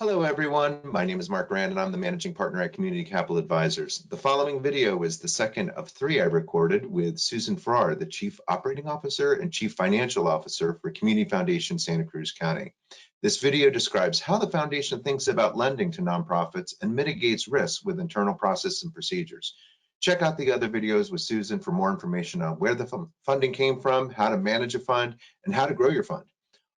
Hello, everyone. My name is Marc Rand, and I'm the managing partner at Community Capital Advisors. The following video is the second of three I recorded with Susan Farrar, the Chief Operating Officer and Chief Financial Officer for Community Foundation Santa Cruz County. This video describes how the foundation thinks about lending to nonprofits and mitigates risks with internal processes and procedures. Check out the other videos with Susan for more information on where the funding came from, how to manage a fund, and how to grow your fund.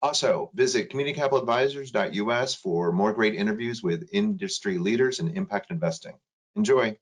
Also, visit communitycapitaladvisors.us for more great interviews with industry leaders in impact investing. Enjoy.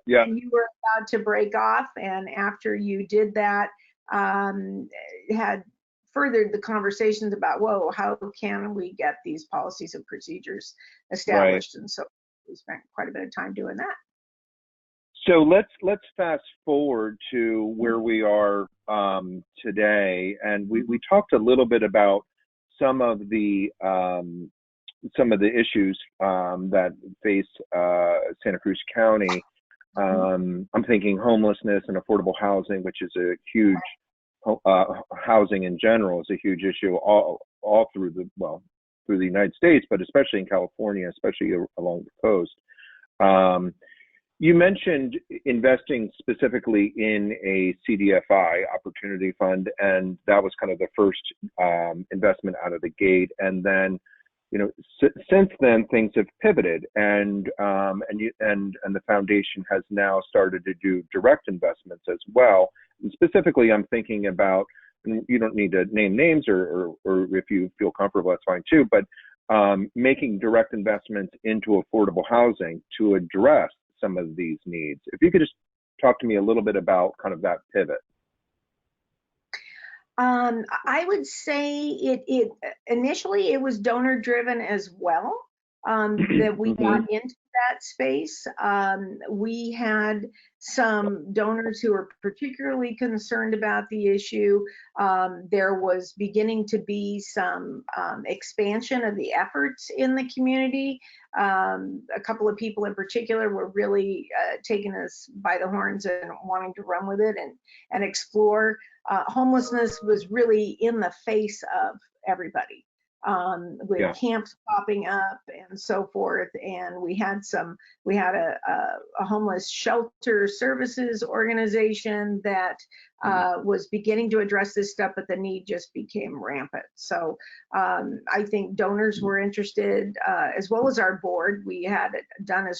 Yeah. And you were about to break off, and after you did that, had furthered the conversations about, whoa, how can we get these policies and procedures established? Right. And so we spent quite a bit of time doing that. So let's fast forward to where we are today, and we talked a little bit about some of the issues that face Santa Cruz County. I'm thinking homelessness and affordable housing, which is a huge housing in general is a huge issue all through the United States, but especially in California, especially along the coast. You mentioned investing specifically in a CDFI opportunity fund, and that was kind of the first investment out of the gate. And then, since then things have pivoted, and the foundation has now started to do direct investments as well. And specifically, I'm thinking about, and you don't need to name names, or if you feel comfortable, that's fine too. But making direct investments into affordable housing to address some of these needs. If you could just talk to me a little bit about kind of that pivot. I would say it initially it was donor driven as well, that we got into that space. We had some donors who were particularly concerned about the issue. There was beginning to be some expansion of the efforts in the community. A couple of people in particular were really taking us by the horns and wanting to run with it and explore. Homelessness was really in the face of everybody, with camps popping up and so forth. And we had a homeless shelter services organization that was beginning to address this stuff, but the need just became rampant. So I think donors were interested, as well as our board. We had done a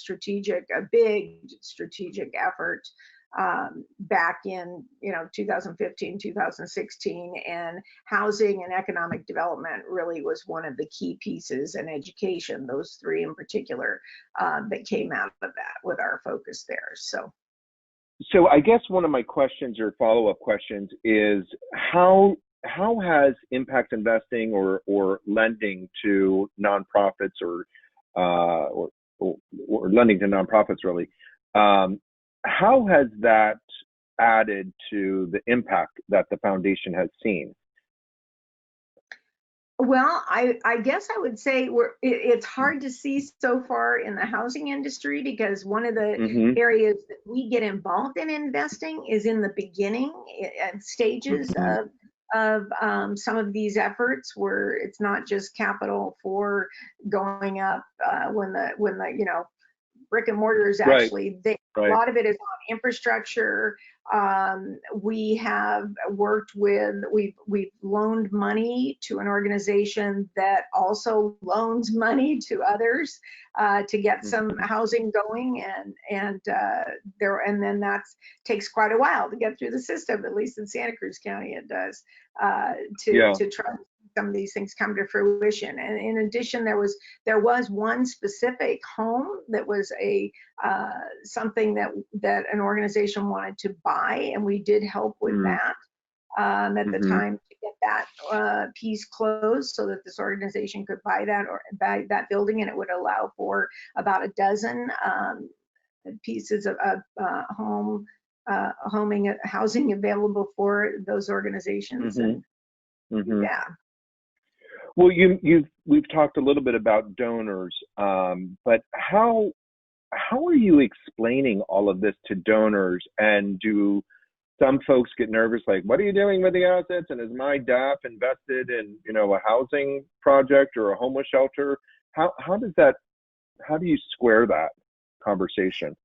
big strategic effort back in 2015, 2016, and housing and economic development really was one of the key pieces, and education, those three in particular, that came out of that with our focus there. So I guess one of my questions or follow-up questions is how has impact investing or lending to nonprofits or lending to nonprofits really, how has that added to the impact that the foundation has seen? Well, I guess I would say it's hard to see so far in the housing industry, because one of the areas that we get involved in investing is in the beginning stages of some of these efforts, where it's not just capital for going up when the brick and mortar is actually there. Right. A lot of it is on infrastructure. We have worked with, we've loaned money to an organization that also loans money to others to get some housing going, and then that takes quite a while to get through the system. At least in Santa Cruz County, it does, to try some of these things come to fruition. And in addition, there was one specific home that was something that an organization wanted to buy, and we did help with that at the time to get that piece closed, so that this organization could buy that building, and it would allow for about a dozen pieces of housing available for those organizations. Yeah. Well, we've talked a little bit about donors, but how are you explaining all of this to donors? And do some folks get nervous, like, what are you doing with the assets? And is my DAF invested in, a housing project or a homeless shelter? How do you square that conversation?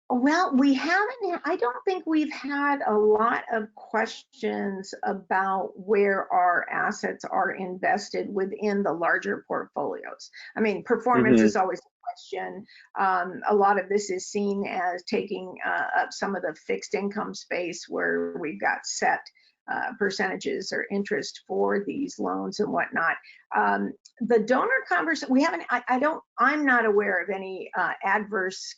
Well, I don't think we've had a lot of questions about where our assets are invested within the larger portfolios. I mean, performance is always a question. A lot of this is seen as taking up some of the fixed income space where we've got set percentages or interest for these loans and whatnot. The donor conversation, I'm not aware of any adverse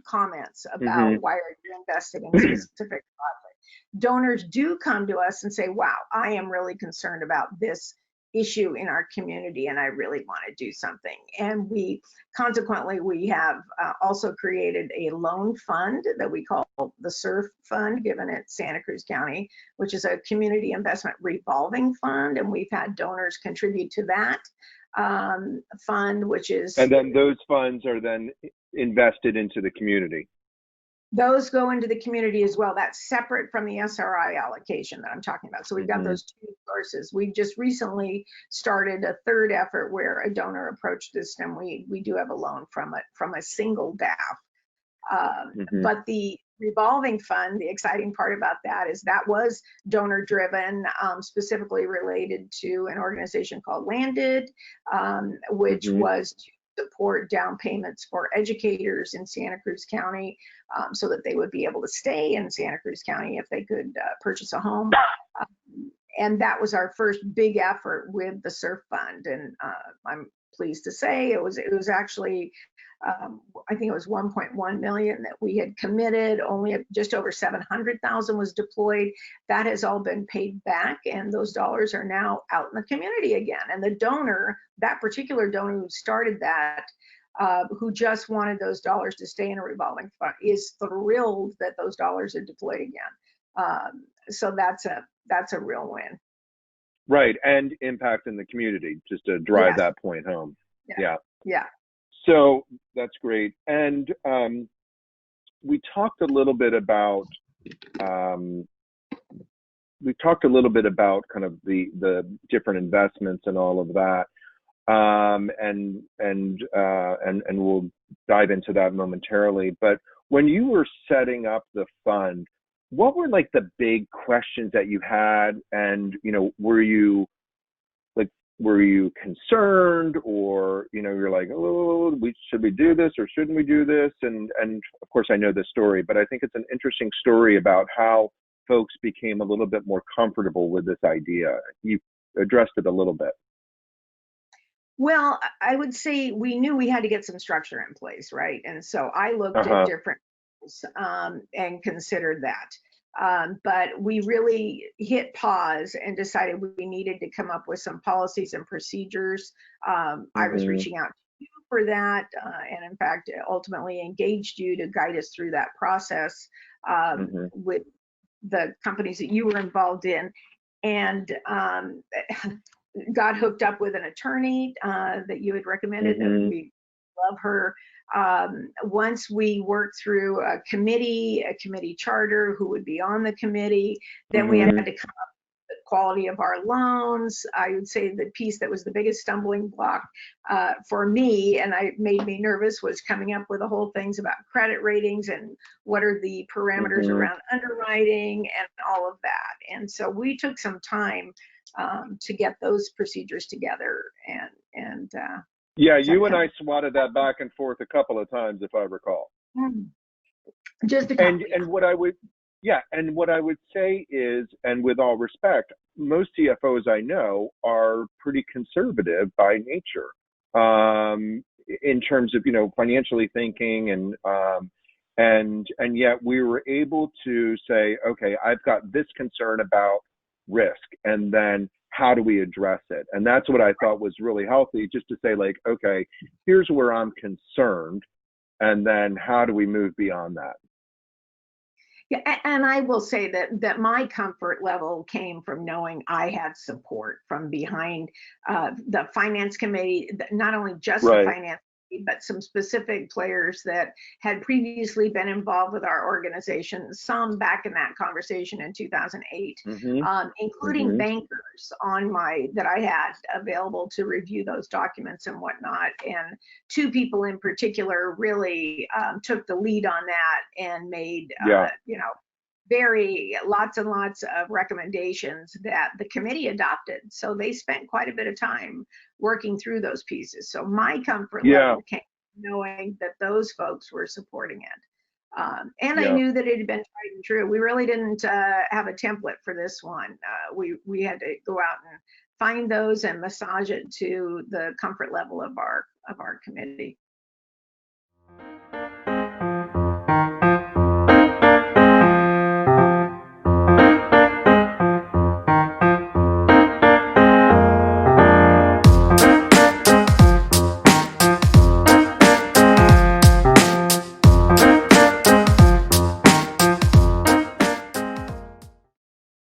comments about why are you invested in specific projects. Donors do come to us and say, wow, I am really concerned about this issue in our community and I really want to do something. And we have also created a loan fund that we call the SURF fund, given at Santa Cruz County, which is a community investment revolving fund. And we've had donors contribute to that fund, which is... And then those funds are then invested into the community. Those go into the community as well. That's separate from the SRI allocation that I'm talking about. So we've got those two sources. We just recently started a third effort where a donor approached us, and we do have a loan from a single DAF. But the revolving fund, the exciting part about that is that was donor driven, specifically related to an organization called Landed, which was to support down payments for educators in Santa Cruz County, so that they would be able to stay in Santa Cruz County if they could purchase a home. And that was our first big effort with the SURF fund. And I'm pleased to say it was actually, I think it was 1.1 million that we had committed. Only just over 700,000 was deployed. That has all been paid back, and those dollars are now out in the community again. And the donor, that particular donor who started that, who just wanted those dollars to stay in a revolving fund, is thrilled that those dollars are deployed again. So that's a real win. Right, and impact in the community, just to drive that point home. Yeah. So that's great. And we talked a little bit about kind of the different investments and all of that. And we'll dive into that momentarily. But when you were setting up the fund, what were like the big questions that you had? And, were you concerned, or, you're like, oh, should we do this or shouldn't we do this? And of course I know this story, but I think it's an interesting story about how folks became a little bit more comfortable with this idea. You addressed it a little bit. Well, I would say we knew we had to get some structure in place, right? And so I looked at different and considered that. But we really hit pause and decided we needed to come up with some policies and procedures. I was reaching out to you for that, and in fact, ultimately engaged you to guide us through that process with the companies that you were involved in, and got hooked up with an attorney that you had recommended. That we love her. Once we worked through a committee charter, who would be on the committee, then we had to come up with the quality of our loans. I would say the piece that was the biggest stumbling block for me, and made me nervous, was coming up with the whole things about credit ratings and what are the parameters around underwriting and all of that. And so we took some time to get those procedures together, and yeah, you and I swatted that back and forth a couple of times, if I recall. Just a couple. And what I would say is, and with all respect, most CFOs I know are pretty conservative by nature, in terms of financially thinking, and yet we were able to say, okay, I've got this concern about risk, and then how do we address it? And that's what I thought was really healthy, just to say, like, okay, here's where I'm concerned, and then how do we move beyond that? Yeah, and I will say that my comfort level came from knowing I had support from behind the finance committee, not only just the Right. finance committee, but some specific players that had previously been involved with our organization, some back in that conversation in 2008, including bankers that I had available to review those documents and whatnot. And two people in particular really took the lead on that and made, lots and lots of recommendations that the committee adopted. So they spent quite a bit of time working through those pieces. So my comfort level came knowing that those folks were supporting it. And I knew that it had been tried and true. We really didn't have a template for this one. We had to go out and find those and massage it to the comfort level of our committee.